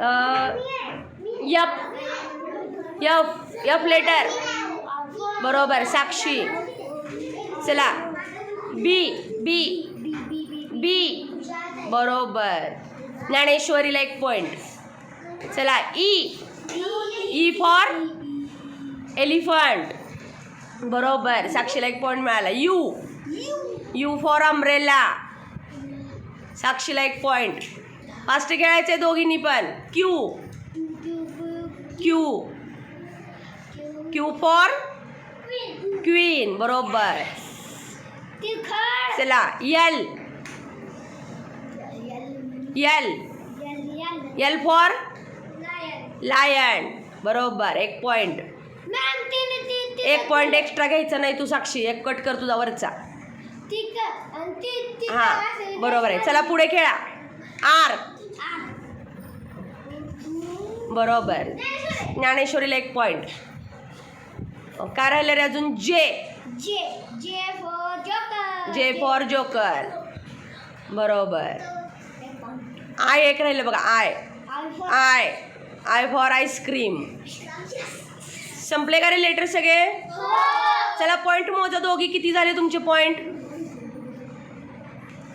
F F F letter बरोबर. साक्षी. चला बी B B बरोबर. ज्ञानेश्वरीला 1 पॉईंट. चला ई फॉर एलिफंट बरोबर. साक्षीला 1 पॉईंट मिळाला. U for umbrella. साक्षीला 1 पॉईंट. फास्ट खेळायचे दोघींनी पण. क्यू फॉर क्वीन बरोबर. चला एल फॉर लायन बरोबर. 1 पॉईंट. 1 पॉईंट एक्स्ट्रा घ्यायचा नाही तू साक्षी. 1 कट कर तुझा वरचा. हां बरोबर आहे. चला पुढे खेळा. आर बरोबर. ज्ञानेश्वरीला 1 पॉईंट. काय राहिलं रे अजून? जे फॉर जोकर बरोबर. आय 1 राहिलं बघा. I for ice cream. संपले का रे लेटर सगळे? चला पॉईंट मोजा दोघी. किती झाले तुमचे पॉईंट?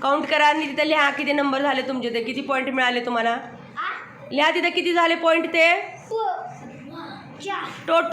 काउंट करा आणि तिथं लिहा किती नंबर झाले तुमचे. ते किती पॉईंट मिळाले तुम्हाला लिहा तिथं. किती झाले पॉईंट ते टोटल.